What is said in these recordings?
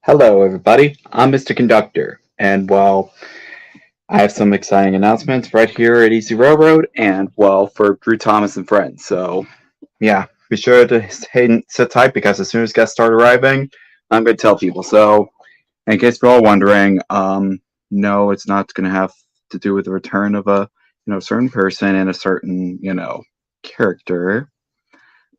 Hello, everybody. I'm Mr. Conductor, and I have some exciting announcements right here at Easy Railroad, and for Drew Thomas and friends. So, yeah, be sure to sit tight because as soon as guests start arriving, I'm going to tell people. So, in case you're all wondering, no, it's not going to have to do with the return of a certain person and a certain character,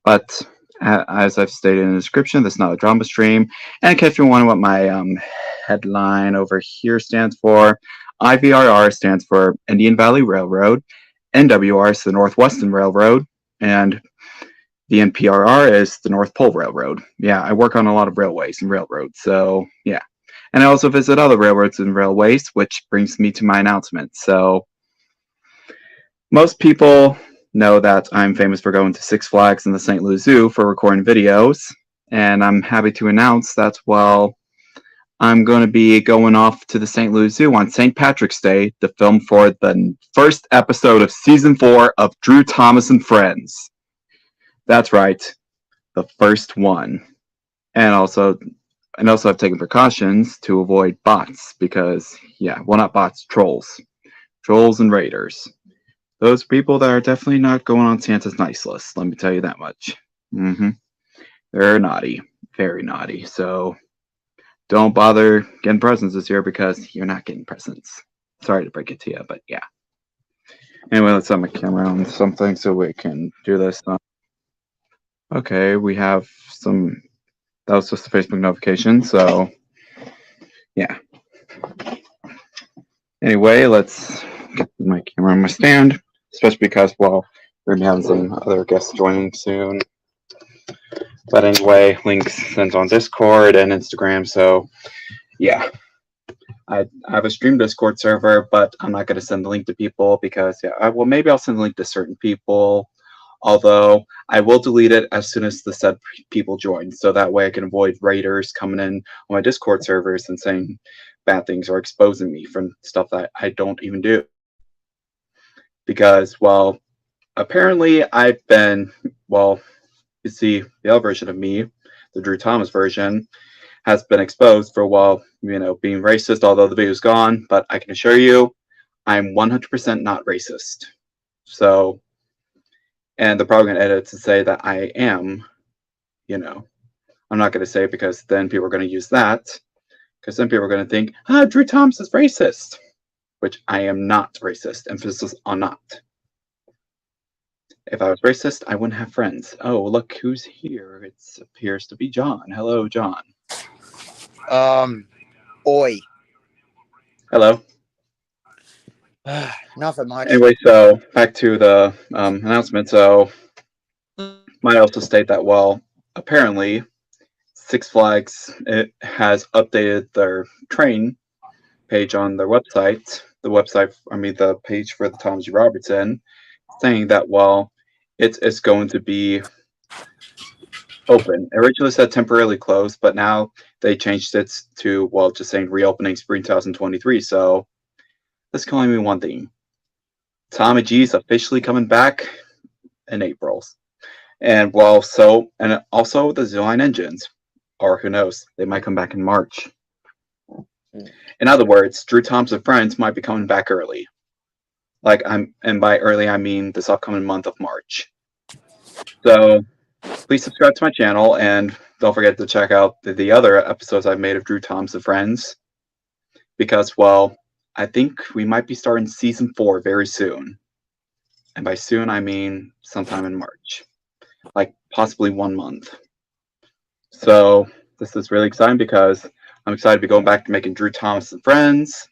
but as I've stated in the description, this is not a drama stream. And in case you're wondering what my headline over here stands for, IVRR stands for Indian Valley Railroad, NWR is the Northwestern Railroad, and the NPRR is the North Pole Railroad. Yeah, I work on a lot of railways and railroads, so yeah. And I also visit other railroads and railways, which brings me to my announcement. So, most people know that I'm famous for going to Six Flags and the St. Louis Zoo for recording videos, and I'm happy to announce that, I'm going to be going off to the St. Louis Zoo on St. Patrick's Day to film for the first episode of Season 4 of Drew Thomas and Friends. That's right, the first one. And also I've taken precautions to avoid bots because, not bots, trolls. Trolls and raiders. Those people that are definitely not going on Santa's nice list, let me tell you that much. They're naughty, very naughty. So don't bother getting presents this year because you're not getting presents. Sorry to break it to you, but yeah. Anyway, let's set my camera on something so we can do this. Okay, we have some. That was just a Facebook notification, so yeah. Anyway, let's get my camera on my stand, especially because, we're going to be having some other guests joining soon. But anyway, links sent on Discord and Instagram, so yeah. I have a stream Discord server, but I'm not going to send the link to people because, maybe I'll send the link to certain people, although I will delete it as soon as the said people join, so that way I can avoid raiders coming in on my Discord servers and saying bad things or exposing me from stuff that I don't even do. Because, apparently I've been, you see, the other version of me, the Drew Thomas version, has been exposed for, being racist, although the video's gone, but I can assure you, I'm 100% not racist. So, and they're probably going to edit to say that I am, I'm not going to say it because then people are going to use that, because then people are going to think, Drew Thomas is racist, which I am not racist, emphasis on not. If I was racist, I wouldn't have friends. Oh, look who's here. It appears to be John. Hello, John. Oi. Hello. Nothing much. Anyway, so back to the announcement. So, might also state that, apparently, Six Flags has updated their train page on their website. The page for the Thomas G. Robertson, saying that, it's going to be open. It originally said temporarily closed, but now they changed it to, just saying reopening spring 2023. So that's telling me one thing. Tommy G's officially coming back in April. And and also the Zilline engines, or who knows, they might come back in March. In other words, Drew Thomas and Friends might be coming back early. And by early I mean this upcoming month of March. So please subscribe to my channel and don't forget to check out the other episodes I've made of Drew Thomas and Friends. Because, I think we might be starting season 4 very soon. And by soon, I mean sometime in March. Like possibly 1 month. So this is really exciting because I'm excited to be going back to making Drew Thomas and Friends.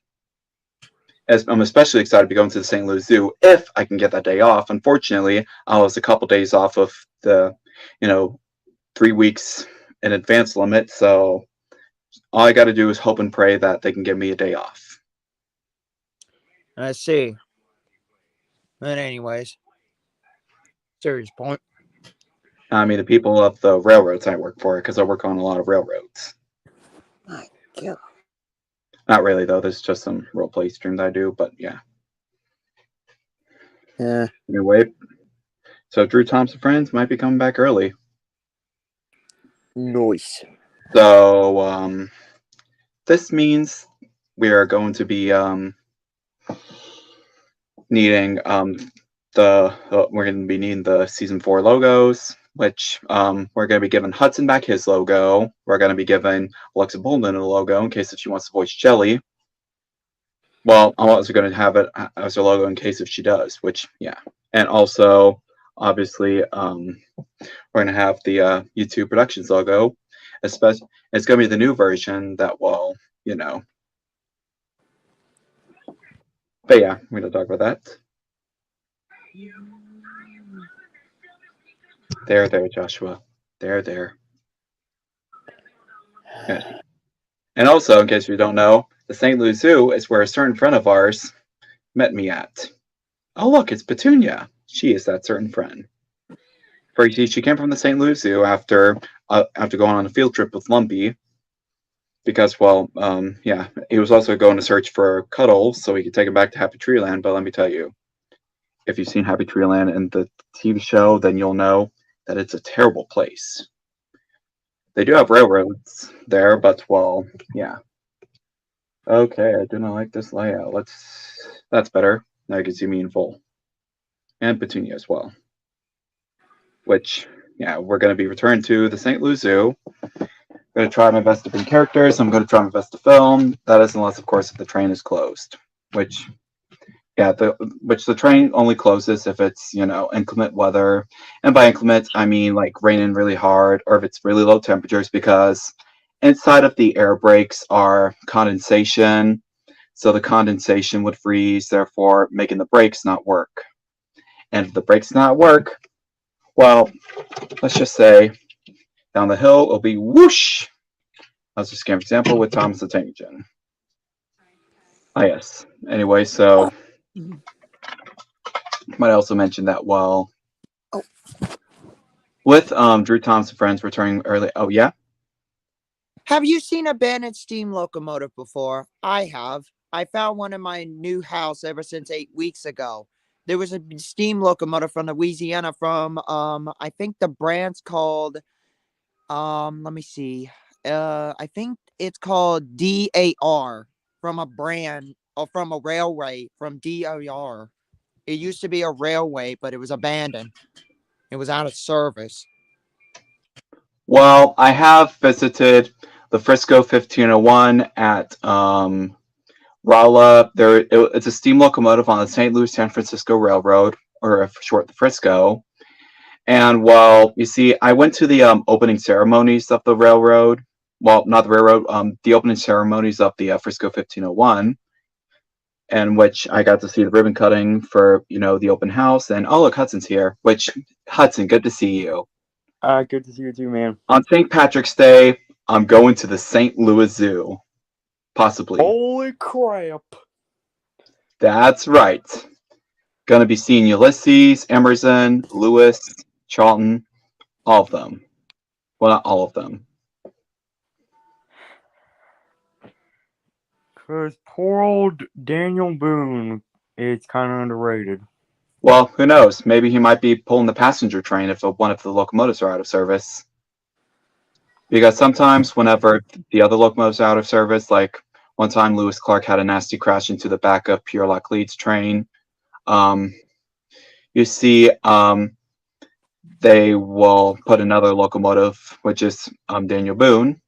I'm especially excited to be going to the St. Louis Zoo if I can get that day off. Unfortunately, I was a couple days off of the, 3 weeks in advance limit. So all I got to do is hope and pray that they can give me a day off. I see. But anyways, serious point. I mean, the people of the railroads I work for, because I work on a lot of railroads. My God. Not really, though. There's just some role play streams I do, but yeah. Yeah. Anyway, so Drew Thomas and Friends might be coming back early. Nice. So, this means we are going to be needing we're going to be needing the season 4 logos, which we're going to be giving Hudson back his logo. We're going to be giving Alexa Bolden a logo in case if she wants to voice Jelly. Well, I'm also going to have it as her logo in case if she does, which yeah, and also obviously we're going to have the YouTube Productions logo. Especially, it's going to be the new version that will, you know. But yeah, we're going to talk about that. There, Joshua. There. Good. And also, in case you don't know, the St. Louis Zoo is where a certain friend of ours met me at. Oh, look, it's Petunia. She is that certain friend. For you see, she came from the St. Louis Zoo after going on a field trip with Lumpy. Because, well, yeah, he was also going to search for Cuddles so he could take him back to Happy Tree Land. But let me tell you, if you've seen Happy Tree Land in the TV show, then you'll know that it's a terrible place. They do have railroads there, but, well, yeah. Okay, I do not like this layout. That's better. Now you can see me in full. And Petunia as well. Which, yeah, we're going to be returned to the St. Louis Zoo. I'm going to try my best to bring characters. I'm going to try my best to film. That is unless, of course, if the train is closed. Which, yeah, the train only closes if it's, inclement weather. And by inclement, I mean, like, raining really hard or if it's really low temperatures because inside of the air brakes are condensation. So the condensation would freeze, therefore making the brakes not work. And if the brakes not work, well, let's just say down the hill it'll be whoosh. Let's just give an example with Thomas the Tank Engine. Ah, yes. Anyway, so might also mention that while with Drew Thomas and friends returning early. Oh yeah. Have you seen a abandoned steam locomotive before? I have. I found one in my new house ever since 8 weeks ago. There was a steam locomotive from Louisiana from I think the brand's called let me see. I think it's called DAR from a brand or from a railway from DAR. It used to be a railway, but it was abandoned. It was out of service. Well, I have visited the Frisco 1501 at Rolla. It's a steam locomotive on the St. Louis San Francisco Railroad, or for short, the Frisco. And while you see, I went to the opening ceremonies of the railroad. Well, not the railroad. The opening ceremonies of the Frisco 1501, in which I got to see the ribbon cutting for the open house. And oh, look, Hudson's here. Which Hudson, good to see you. Good to see you too, man. On St. Patrick's Day, I'm going to the St. Louis Zoo. Possibly. Holy crap. That's right. Gonna be seeing Ulysses, Emerson, Lewis, Charlton, all of them. Well, not all of them. Because poor old Daniel Boone is kind of underrated. Well, who knows? Maybe he might be pulling the passenger train if one of the locomotives are out of service. Because sometimes whenever the other locomotives are out of service, like one time Lewis Clark had a nasty crash into the back of Pierre Laclede's train, you see they will put another locomotive, which is Daniel Boone,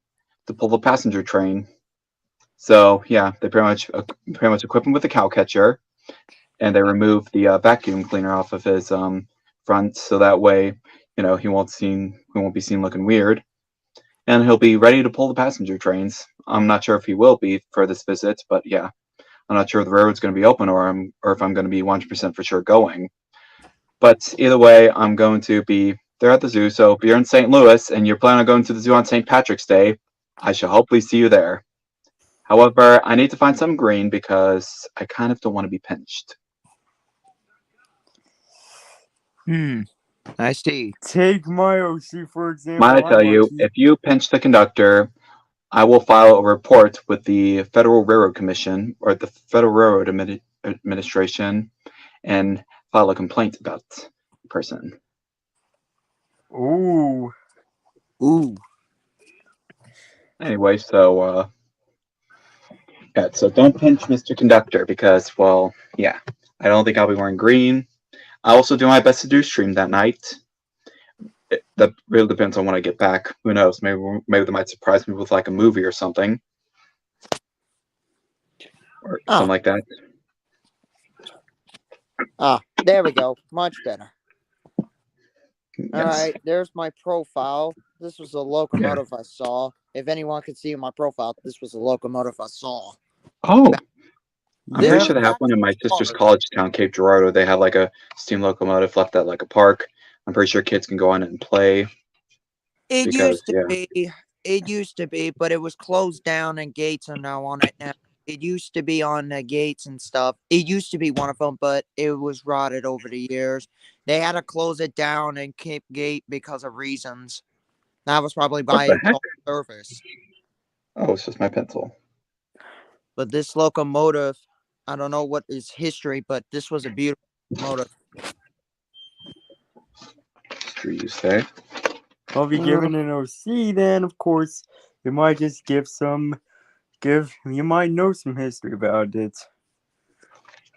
to pull the passenger train. So yeah, they pretty much equip him with a cow catcher, and they remove the vacuum cleaner off of his front, so that way he won't be seen looking weird, and he'll be ready to pull the passenger trains. I'm not sure if he will be for this visit, but yeah, I'm not sure if the railroad's going to be open or if I'm going to be 100% for sure going. But either way, I'm going to be there at the zoo. So if you're in St. Louis and you're planning on going to the zoo on St. Patrick's Day, I shall hopefully see you there. However, I need to find some green because I kind of don't want to be pinched. I see. Take my OC, for example. Might I tell you, if you pinch the conductor, I will file a report with the Federal Railroad Commission or the Federal Railroad Administration and file a complaint about the person. Ooh. Ooh. Anyway, so Yeah, so don't pinch Mr. Conductor because, well, yeah, I don't think I'll be wearing green. I also do my best to do stream that night. That really depends on when I get back. Who knows? Maybe they might surprise me with like a movie or something, or something like that. There we go. Much better. Yes. All right, there's my profile. This was a locomotive I saw. If anyone could see my profile, this was a locomotive I saw. Oh, I'm pretty Yeah, sure they have one in my sister's college town, Cape Girardeau. They have like a steam locomotive left at like a park. I'm pretty sure kids can go on it and play. It Because, used to be. It used to be, but it was closed down and gates are now on it now. It used to be on the gates and stuff. It used to be one of them, but it was rotted over the years. They had to close it down and keep gate because of reasons. That was probably what by the heck? service. Oh, it's just my pencil. But this locomotive, I don't know what is history, but this was a beautiful locomotive. History, you say? I'll be giving an OC then, of course. You might just you might know some history about it.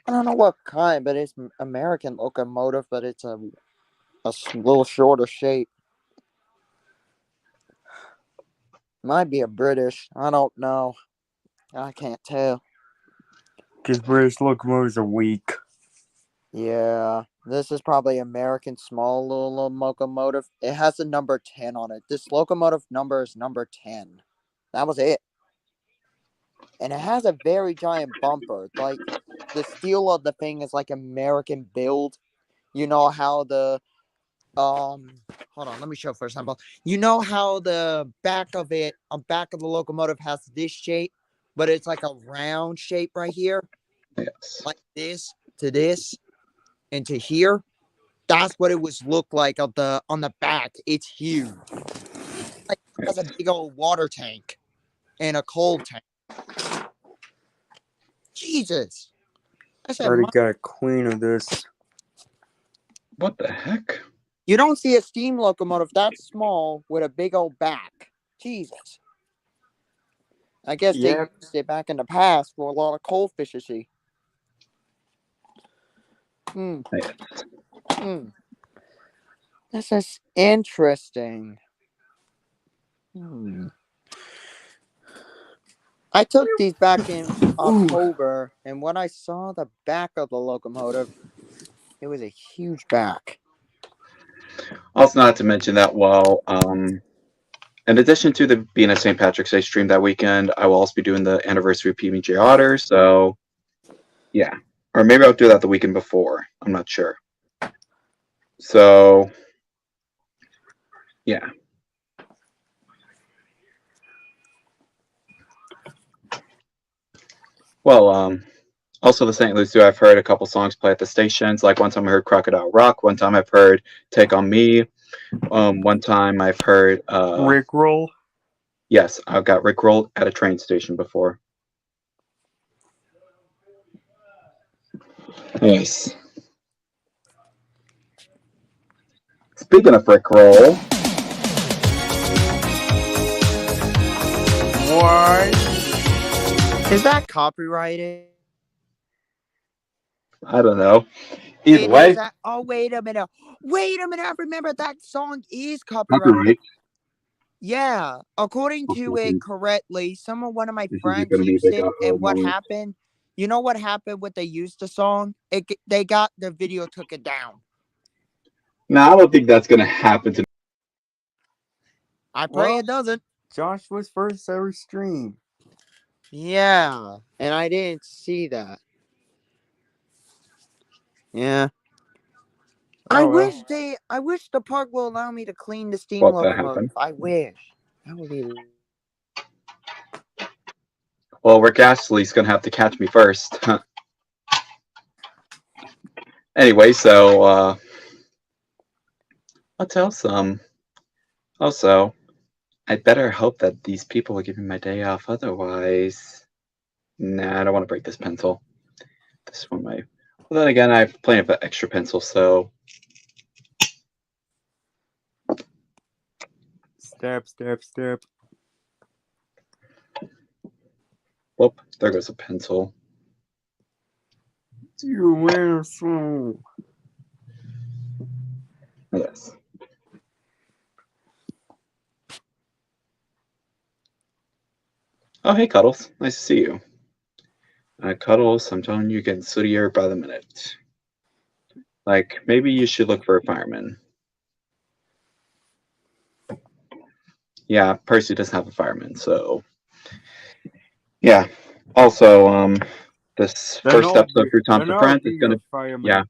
I don't know what kind, but it's American locomotive, but it's a little shorter shape. Might be a British. I don't know. I can't tell. Because British locomotives are weak. Yeah, this is probably American small little locomotive. It has the number 10 on it. This locomotive number is number 10. That was it. And it has a very giant bumper. Like, the steel of the thing is like American build. You know how the hold on, let me show for example. You know how the back of it, back of the locomotive has this shape, but it's like a round shape right here, Yes. like this to this and to here. That's what it was look like on the back. It's huge. Like it has a big old water tank and a cold tank. Jesus. I said, Already got a queen of this. What the heck? you don't see a steam locomotive that small with a big old back. Jesus. I guess they used it back in the past for a lot of coal efficiency. Yes. This is interesting. I took these back in October, and when I saw the back of the locomotive, it was a huge back. Also, not to mention that in addition to the being a St. Patrick's Day stream that weekend, I will also be doing the anniversary of PBJ Otter. So, yeah, or maybe I'll do that the weekend before. I'm not sure. So, yeah. Well, also the St. Louis Zoo, I've heard a couple songs play at the stations. Like one time I heard Crocodile Rock. One time I've heard Take on Me. One time I've heard Rickroll. Yes, I've got Rickrolled at a train station before. Yes. Speaking of Rickroll. What? Is that copyrighted? I don't know. Either way. Oh, wait a minute. Wait a minute. I remember that song is copyrighted. Copyright. Yeah. According to it correctly, one of my friends gonna be used a big it. And what moment. happened? You know what happened when they used the song? They got the video took it down. No, I don't think that's gonna happen to me. I pray it doesn't. Joshua's first ever stream. Yeah. And I didn't see that. Yeah. I wish the park will allow me to clean the steam What that locomotive. happened? I wish. That would be. Well, Rick Astley's gonna have to catch me first. Anyway, so what else? Also, I better hope that these people will give me my day off. Otherwise, nah, I don't want to break this pencil. This one might. Well, then again, I have plenty of extra pencils, so. Step. Whoop, there goes a pencil. You asshole. Yes. Oh, hey, Cuddles. Nice to see you. Cuddles, I'm telling you, you're getting sootier by the minute. Like, maybe you should look for a fireman. Yeah, Percy doesn't have a fireman, so... Yeah. Also, this Then first I'll episode be, through Tom's then and I'll Friends be is gonna... your fireman.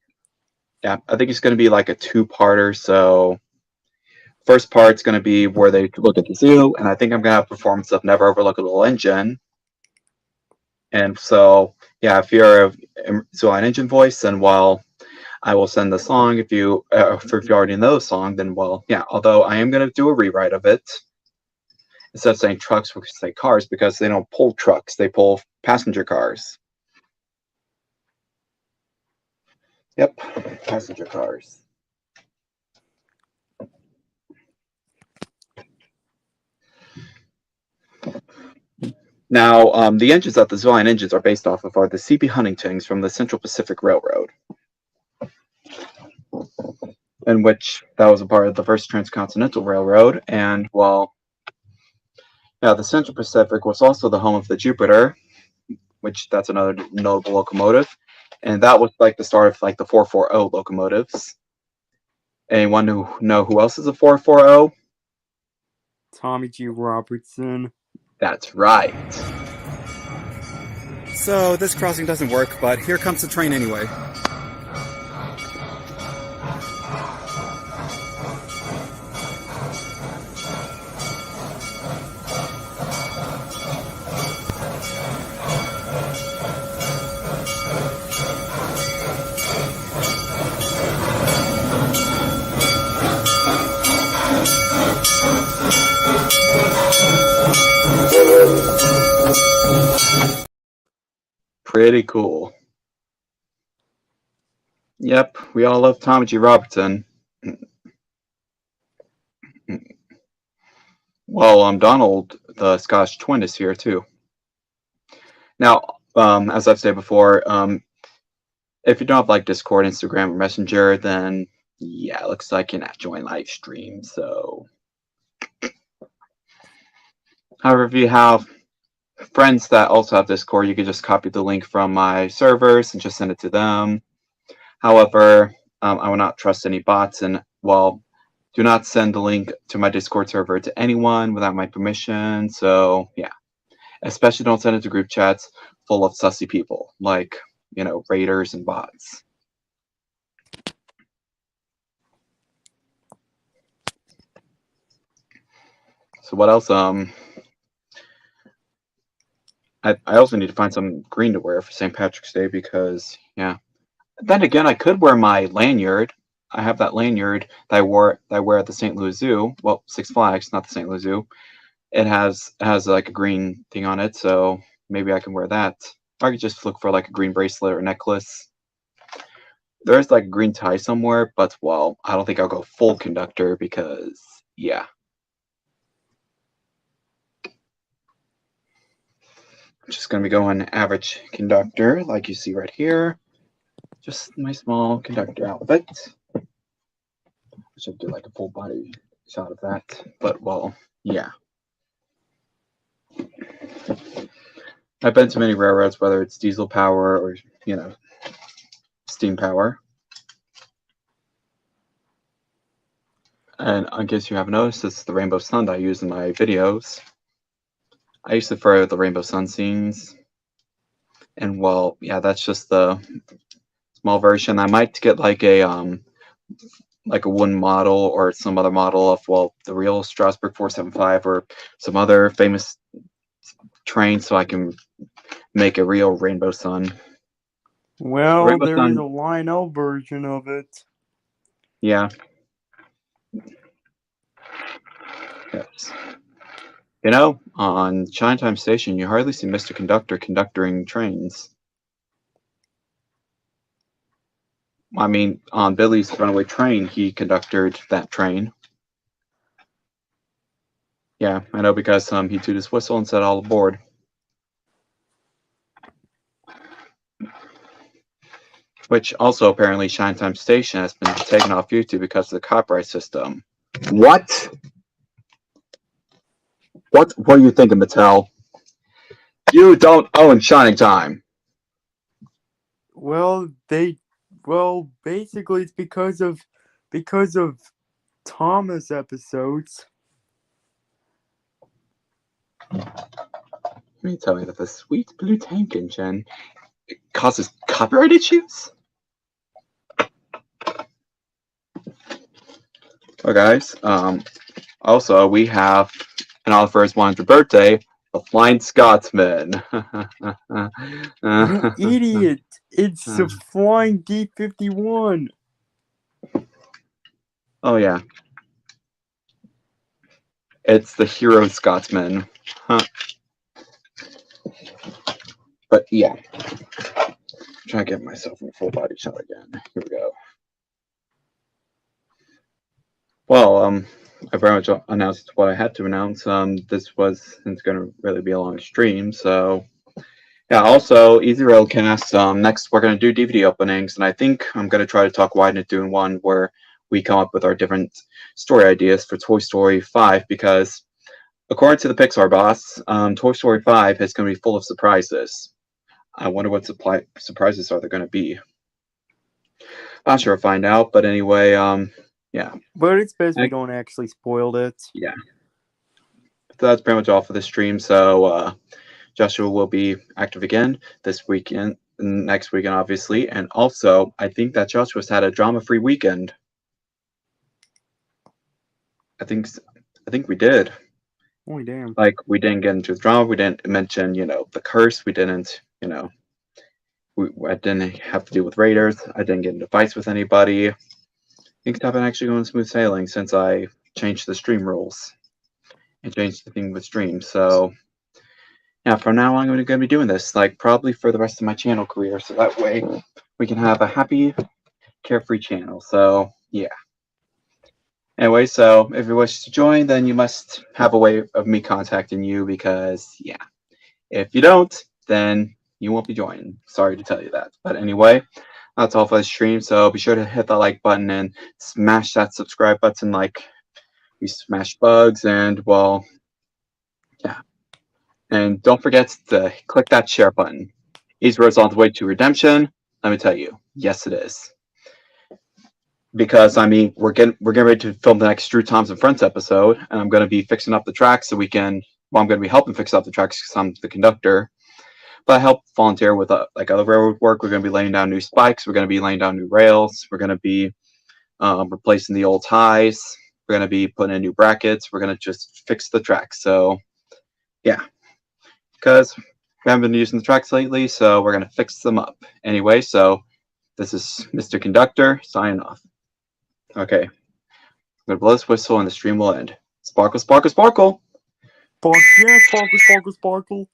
Yeah, I think it's gonna be like a two-parter, so... First part's gonna be where they look at the zoo, and I think I'm gonna have a performance of Never Overlook a Little Engine. And so, yeah, if you're a Zooline Engine voice, then well, I will send the song. If you already know the song, then well, yeah. Although I am gonna do a rewrite of it. Instead of saying trucks, we say cars because they don't pull trucks; they pull passenger cars. Yep, passenger cars. Now, the engines that the Zooline engines are based off of are the C.B. Huntingtons from the Central Pacific Railroad, in which that was a part of the first transcontinental railroad. And well, yeah, the Central Pacific was also the home of the Jupiter, which that's another notable locomotive, and that was like the start of like the 440 locomotives. Anyone who know who else is a 440? Tommy G. Robertson. That's right. So this crossing doesn't work, but here comes the train anyway. Pretty cool. Yep, we all love Tommy G. Robertson. Well, Donald, the Scottish twin, is here too. Now, as I've said before, if you don't have like Discord, Instagram, or Messenger, then yeah, it looks like you're not joining live stream. So, however, if you have friends that also have Discord, you can just copy the link from my servers and just send it to them. However, I will not trust any bots, and well, do not send the link to my Discord server to anyone without my permission. So yeah, especially don't send it to group chats full of sussy people like, you know, raiders and bots. So what else? I also need to find some green to wear for St. Patrick's Day because yeah. Then again, I could wear my lanyard. I have that lanyard that I wear at the St. Louis Zoo. Well, Six Flags, not the St. Louis Zoo. It has like a green thing on it, so maybe I can wear that. Or I could just look for like a green bracelet or necklace. There's like a green tie somewhere, but well, I don't think I'll go full conductor because yeah. I'm just gonna be going average conductor, like you see right here. Just my small conductor outfit. I should do like a full body shot of that, but well, yeah. I've been to many railroads, whether it's diesel power or, you know, steam power. And in case you haven't noticed, this is the rainbow sun that I use in my videos. I use it for the rainbow sun scenes. And well, yeah, that's just the small version. I might get like a wooden model or some other model of, well, the real Strasbourg 475 or some other famous train so I can make a real rainbow sun. Well, Rainbow there sun, is a Lionel version of it. yeah. Yes. You know, on Chinatown Station, you hardly see Mr. Conductor conducting trains. I mean, on Billy's Runaway Train, he conducted that train. Yeah, I know because he tooted his whistle and said all aboard. which also apparently Shine Time Station has been taken off YouTube because of the copyright system. What? What are you thinking, Mattel? You don't own Shining Time. Well, basically it's because of Thomas episodes. Let me tell you that the sweet blue tank engine causes copyright issues? Well, guys, also we have an Oliver's 100th birthday, the Flying Scotsman. You idiot! It's the flying D-51. Oh yeah, it's the Hero Scotsman. Huh. But yeah, I'm trying to get myself in a full body shot again. Here we go. Well, I very much announced what I had to announce. This wasn't going to really be a long stream, so yeah. Also, Easy Railcast. Next, we're going to do DVD openings, and I think I'm going to try to talk wide into doing one where we come up with our different story ideas for Toy Story 5, because according to the Pixar boss, Toy Story 5 is going to be full of surprises. I wonder what surprises are there going to be. Not sure. I'll find out, but anyway, yeah. But it's best we don't actually spoil it. Yeah. So that's pretty much all for the stream. So Joshua will be active again this weekend, next weekend, obviously, and also I think that Joshua's had a drama-free weekend. I think we did. Oh damn! Like, we didn't get into the drama. We didn't mention, the curse. We didn't, I didn't have to deal with raiders. I didn't get into fights with anybody. Things have been actually going smooth sailing since I changed the stream rules and changed the thing with streams. So yeah, from now on, I'm going to be doing this, like, probably for the rest of my channel career. So that way we can have a happy, carefree channel. So yeah. Anyway, so if you wish to join, then you must have a way of me contacting you, because yeah, if you don't, then you won't be joining. Sorry to tell you that. But anyway, that's all for the stream. So be sure to hit that like button and smash that subscribe button like we smash bugs. And well, yeah. And don't forget to click that share button. Easyroad's on the way to redemption. Let me tell you, yes, it is. Because I mean, we're getting ready to film the next Drew Thompson Friends episode, and I'm going to be fixing up the tracks so we can. Well, I'm going to be helping fix up the tracks because I'm the conductor. But I help volunteer with like other railroad work. We're going to be laying down new spikes. We're going to be laying down new rails. We're going to be replacing the old ties. We're going to be putting in new brackets. We're going to just fix the tracks. So yeah, because we haven't been using the tracks lately, so we're going to fix them up. Anyway, so this is Mr. Conductor signing off. Okay. I'm going to blow this whistle and the stream will end. Sparkle, sparkle, sparkle! Yeah, sparkle, sparkle, sparkle.